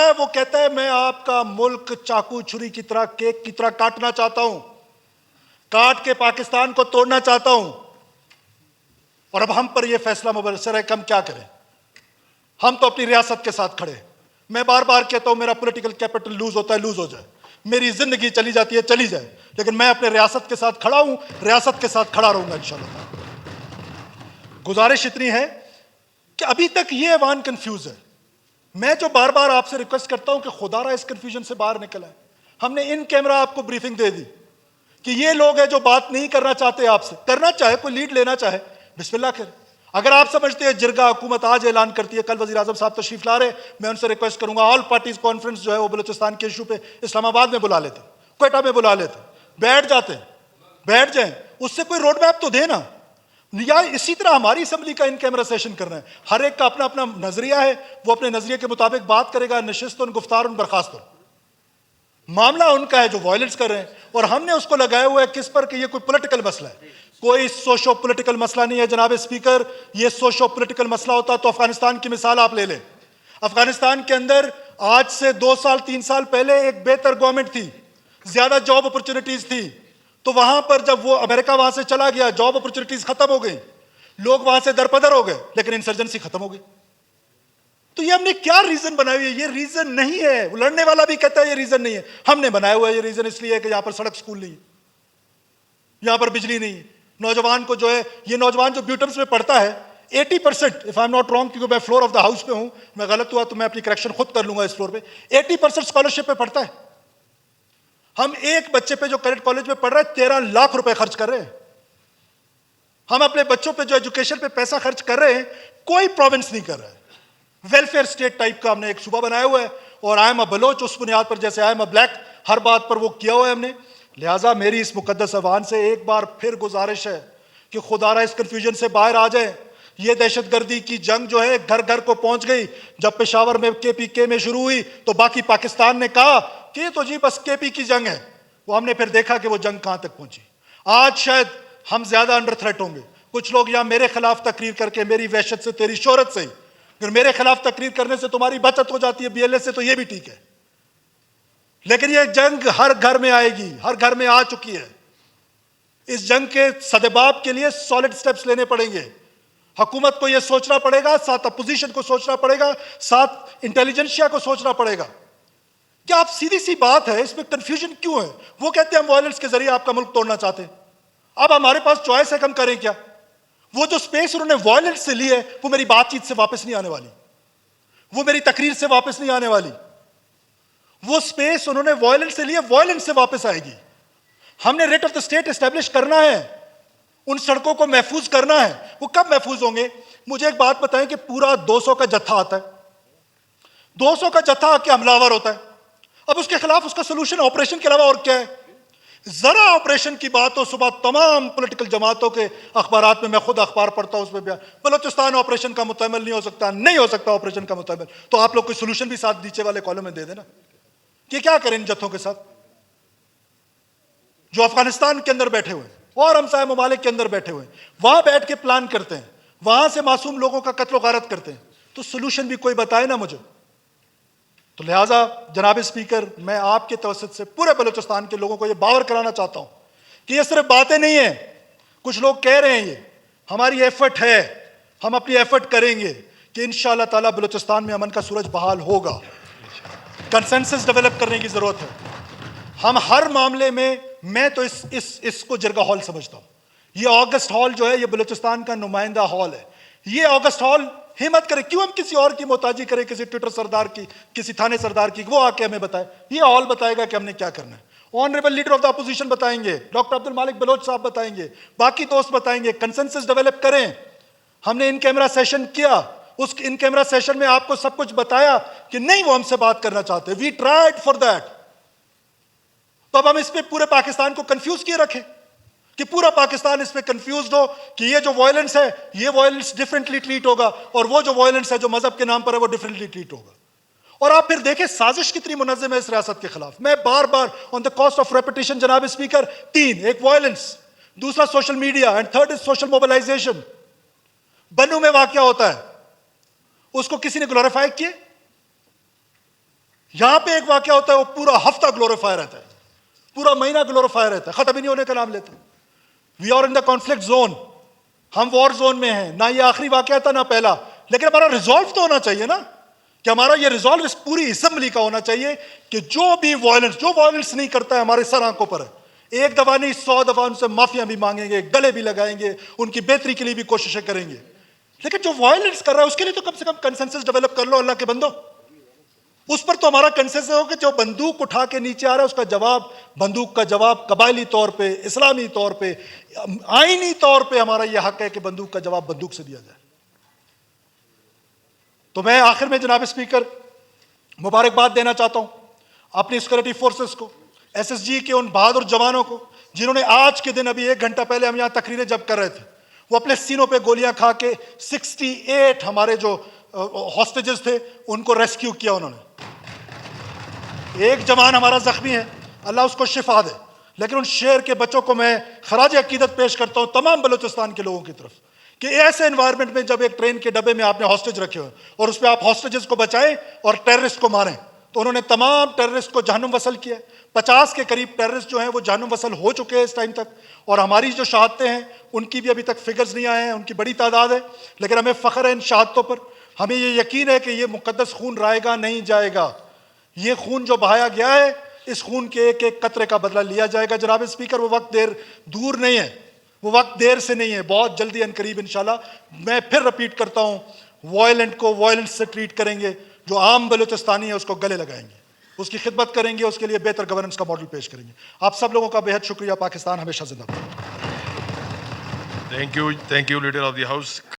جو ہے وہ کہتا ہے میں آپ کا ملک چاقو چھری کی طرح کیک کی طرح کاٹنا چاہتا ہوں, کاٹ کے پاکستان کو توڑنا چاہتا ہوں. اور اب ہم پر یہ فیصلہ مبرسر ہے کہ ہم کیا کریں. ہم تو اپنی ریاست کے ساتھ کھڑے. میں بار بار کہتا ہوں میرا پولیٹیکل کیپٹل لوز ہوتا ہے, لوز ہو جائے, میری زندگی چلی جاتی ہے, چلی جائے, لیکن میں اپنے ریاست کے ساتھ کھڑا ہوں, ریاست کے ساتھ کھڑا رہوں گا انشاءاللہ. گزارش اتنی ہے کہ ابھی تک یہ ایوان کنفیوز ہے. میں جو بار بار آپ سے ریکویسٹ کرتا ہوں کہ خدا را اس کنفیوژن سے باہر نکل آئے. ہم نے ان کیمرہ آپ کو بریفنگ دے دی کہ یہ لوگ ہیں جو بات نہیں کرنا چاہتے آپ سے. کرنا چاہے, کوئی لیڈ لینا چاہے, بسم اللہ کرے. اگر آپ سمجھتے ہیں جرگا حکومت آج اعلان کرتی ہے, کل وزیر اعظم صاحب تشریف لا رہے, میں ان سے ریکویسٹ کروں گا آل پارٹیز کانفرنس جو ہے وہ بلوچستان کے ایشو پہ اسلام آباد میں بلا لیتے, کوئٹہ میں بلا لیتے, بیٹھ جاتے ہیں, بیٹھ جائیں, اس سے کوئی روڈ میپ تو دے نا. یا اسی طرح ہماری اسمبلی کا ان کیمرہ سیشن کرنا ہے. ہر ایک کا اپنا اپنا نظریہ ہے, وہ اپنے نظریے کے مطابق بات کرے گا, نشست ان, گفتار ان, برخاست ان. معاملہ ان کا ہے جو وائلنس کر رہے ہیں, اور ہم نے اس کو لگایا ہوا ہے کس پر کہ یہ کوئی پولیٹیکل مسئلہ ہے. کوئی سوشو پولیٹیکل مسئلہ نہیں ہے جناب اسپیکر. یہ سوشو پولیٹیکل مسئلہ ہوتا تو افغانستان کی مثال آپ لے لیں. افغانستان کے اندر آج سے 2 سال 3 سال پہلے ایک بہتر گورنمنٹ تھی, زیادہ جاب اپرچونٹیز تھی. تو وہاں پر جب وہ امریکہ وہاں سے چلا گیا, جاب اپرچونٹیز ختم ہو گئی, لوگ وہاں سے درپدر ہو گئے, لیکن انسرجنسی ختم ہو گئی. تو یہ ہم نے کیا ریزن بنائی ہوئی ہے؟ یہ ریزن نہیں ہے. وہ لڑنے والا بھی کہتا ہے یہ ریزن نہیں ہے. ہم نے بنایا ہوا ہے یہ ریزن اس لیے کہ یہاں پر سڑک سکول نہیں ہے, یہاں پر بجلی نہیں ہے. نوجوان کو جو ہے, یہ نوجوان جو بیوٹمس میں پڑھتا ہے 80%, if I'm not wrong, کیونکہ میں فلور آف دا ہاؤس پہ ہوں, میں غلط ہوا تو میں اپنی کریکشن خود کر لوں گا اس فلور پہ, 80% اسکالرشپ پہ پڑھتا ہے. ہم ایک بچے پہ جو کریڈٹ کالج میں پڑھ رہا ہے 13 لاکھ روپے خرچ کر رہے ہیں. ہم اپنے بچوں پہ جو ایجوکیشن پہ پیسہ خرچ کر رہے ہیں, کوئی پروونس نہیں کر رہا ہے. ویلفیئر اسٹیٹ ٹائپ کا ہم نے ایک صوبہ بنایا ہوا ہے, اور آئی ایم اے بلوچ اس بنیاد پر, جیسے آئی ایم اے بلیک, ہر بات پر وہ کیا ہوا ہے ہم نے. لہٰذا میری اس مقدس ایوان سے ایک بار پھر گزارش ہے کہ خدا را اس کنفیوژن سے باہر آ جائیں. یہ دہشت گردی کی جنگ جو ہے گھر گھر کو پہنچ گئی. جب پشاور میں KPK میں شروع ہوئی تو باقی پاکستان نے کہا کہ یہ تو جی بس KP کی جنگ ہے. وہ ہم نے پھر دیکھا کہ وہ جنگ کہاں تک پہنچی. آج شاید ہم زیادہ انڈر تھریٹ ہوں گے. کچھ لوگ یا میرے خلاف تقریر کر کے, میری وحشت سے, تیری شہرت سے, اگر میرے خلاف تقریر کرنے سے تمہاری بچت ہو جاتی ہے BLS سے تو یہ بھی ٹھیک ہے, لیکن یہ جنگ ہر گھر میں آئے گی, ہر گھر میں آ چکی ہے. اس جنگ کے سدباب کے لیے سالڈ سٹیپس لینے پڑیں گے. حکومت کو یہ سوچنا پڑے گا, ساتھ اپوزیشن کو سوچنا پڑے گا, ساتھ انٹیلیجنشیا کو سوچنا پڑے گا. کیا آپ سیدھی سی بات ہے, اس میں کنفیوژن کیوں ہے؟ وہ کہتے ہیں ہم وائلنس کے ذریعے آپ کا ملک توڑنا چاہتے ہیں. اب ہمارے پاس چوائس ہے کہ ہم کریں کیا. وہ جو سپیس انہوں نے وائلنس سے لی ہے وہ میری بات چیت سے واپس نہیں آنے والی, وہ میری تقریر سے واپس نہیں آنے والی. وہ سپیس انہوں نے وائلنس سے لی ہے, وائلنس سے واپس آئے گی. ہم نے rate of the state establish کرنا ہے, ان سڑکوں کو محفوظ کرنا ہے. وہ کب محفوظ ہوں گے؟ مجھے ایک بات بتائیں کہ پورا 200 کا جتھا آتا ہے, 200 کا جتھا آ کے حملہ آور ہوتا ہے. اب اس کے خلاف اس کا سولوشن آپریشن کے علاوہ اور کیا ہے؟ ذرا آپریشن کی بات ہو, صبح تمام پولیٹیکل جماعتوں کے اخبارات میں خود اخبار پڑھتا ہوں, اس میں بلوچستان آپریشن کا متعمل نہیں ہو سکتا, نہیں ہو سکتا آپریشن کا متعمل. تو آپ لوگ کوئی سولوشن بھی ساتھ نیچے والے کالم میں دے دینا کہ کیا کریں ان جتھوں کے ساتھ جو افغانستان کے اندر بیٹھے ہوئے ہیں اور ہمسائے ممالک کے اندر بیٹھے ہوئے ہیں, وہاں بیٹھ کے پلان کرتے ہیں, وہاں سے معصوم لوگوں کا قتل و غارت کرتے ہیں. تو سولوشن بھی کوئی بتائے نا مجھے. تو لہٰذا جناب اسپیکر, میں آپ کے توسط سے پورے بلوچستان کے لوگوں کو یہ باور کرانا چاہتا ہوں کہ یہ صرف باتیں نہیں ہیں. کچھ لوگ کہہ رہے ہیں, یہ ہماری ایفرٹ ہے, ہم اپنی ایفرٹ کریں گے کہ انشاءاللہ تعالیٰ بلوچستان میں امن کا سورج بحال ہوگا. کنسنسس ڈیولپ کرنے کی ضرورت ہے. ہم ہر معاملے میں تو اس کو جرگہ ہال سمجھتا ہوں. یہ آگسٹ ہال جو ہے یہ بلوچستان کا نمائندہ ہال ہے. یہ آگسٹ ہال ہمت کرے, کیوں ہم کسی اور کی محتاجی کریں, کسی ٹویٹر سردار کی, کسی تھانے سردار کی, وہ آ کے ہمیں بتائے. یہ ہال بتائے گا کہ ہم نے کیا کرنا ہے. Honourable leader of the opposition بتائیں گے, ڈاکٹر عبد المالک بلوچ صاحب بتائیں گے, باقی دوست بتائیں گے. کنسنسس ڈیولپ کریں. ہم نے ان کیمرہ سیشن کیا, اس ان کیمرہ سیشن میں آپ کو سب کچھ بتایا کہ نہیں وہ ہم سے بات کرنا چاہتے. We tried for that. تو اب ہم اس پہ پورے پاکستان کو کنفیوز کیے رکھیں کہ پورا پاکستان اس پہ کنفیوزڈ ہو کہ یہ جو وائلنس ہے یہ وائلنس ڈیفرنٹلی ٹریٹ ہوگا, اور وہ جو وائلنس ہے جو مذہب کے نام پر ہے وہ ڈیفرنٹلی ٹریٹ ہوگا. اور آپ پھر دیکھیں سازش کتنی منظم ہے اس ریاست کے خلاف. میں بار بار on the cost of repetition جناب اسپیکر, 3, ایک وائلنس, دوسرا social media, and third is social mobilisation. Bannu میں واقعہ ہوتا ہے, اس کو کسی نے گلوریفائی کیے؟ یہاں پہ ایک واقعہ ہوتا ہے وہ پورا ہفتہ گلوریفائی رہتا ہے, پورا مہینہ گلوریفائی رہتا ہے, ختم ہی نہیں ہونے کا نام لیتا. We are in the conflict zone, ہم وار زون میں ہیں. نہ یہ آخری واقعہ تھا نہ پہلا, لیکن ہمارا ریزالو تو ہونا چاہیے نا, کہ ہمارا یہ ریزالو اس پوری اسمبلی کا ہونا چاہیے کہ جو بھی وائلنس نہیں کرتا ہے ہمارے سر آنکھوں پر ہے, ایک دفعہ نہیں 100 دفعہ ان سے معافیاں بھی مانگیں گے, گلے بھی لگائیں گے, ان کی بہتری کے لیے بھی کوششیں کریں گے. لیکن جو وائلنس کر رہا ہے اس کے لیے تو کم سے کم کنسنسس ڈیولپ کر لو اللہ کے بندو. اس پر تو ہمارا کنسنسس ہو کہ جو بندوق اٹھا کے نیچے آ رہا ہے اس کا جواب, بندوق کا جواب قبائلی طور پہ, اسلامی طور پہ, آئینی طور پہ ہمارا یہ حق ہے کہ بندوق کا جواب بندوق سے دیا جائے. تو میں آخر میں جناب اسپیکر مبارکباد دینا چاہتا ہوں اپنی سیکورٹی فورسز کو, ایس ایس جی کے ان بہادر جوانوں کو جنہوں نے آج کے دن, ابھی 1 گھنٹہ پہلے ہم یہاں تقریریں جب کر رہے تھے, وہ اپنے سینوں پہ گولیاں کھا کے 68 ہمارے جو ہاسٹیجز تھے ان کو ریسکیو کیا انہوں نے. ایک جوان ہمارا زخمی ہے, اللہ اس کو شفا دے, لیکن ان شہر کے بچوں کو میں خراج عقیدت پیش کرتا ہوں تمام بلوچستان کے لوگوں کی طرف کہ ایسے انوائرمنٹ میں جب ایک ٹرین کے ڈبے میں آپ نے ہاسٹیج رکھے ہوئے اور اس پہ آپ ہاسٹیجز کو بچائیں اور ٹیررسٹ کو ماریں, تو انہوں نے تمام ٹیررسٹ کو جہنم وصل کیا. 50 کے قریب ٹیررسٹ جو ہیں وہ جہنم وصل ہو چکے ہیں اس ٹائم تک, اور ہماری جو شہادتیں ہیں ان کی بھی ابھی تک فگرز نہیں آئے ہیں, ان کی بڑی تعداد ہے, لیکن ہمیں فخر ہے ان شہادتوں پر. ہمیں یہ یقین ہے کہ یہ مقدس خون رائے گا نہیں جائے گا. یہ خون جو بہایا گیا ہے اس خون کے ایک ایک قطرے کا بدلہ لیا جائے گا. جناب اسپیکر وہ وقت دور نہیں ہے, وہ وقت دیر سے نہیں ہے, بہت جلدی ان قریب انشاءاللہ. میں پھر رپیٹ کرتا ہوں, وائلنٹ کو وائلنٹ سے ٹریٹ کریں گے, جو عام بلوچستانی ہے اس کو گلے لگائیں گے, اس کی خدمت کریں گے, اس کے لیے بہتر گورننس کا ماڈل پیش کریں گے. آپ سب لوگوں کا بہت شکریہ. پاکستان ہمیشہ زندہ باد. Thank you, leader of the house.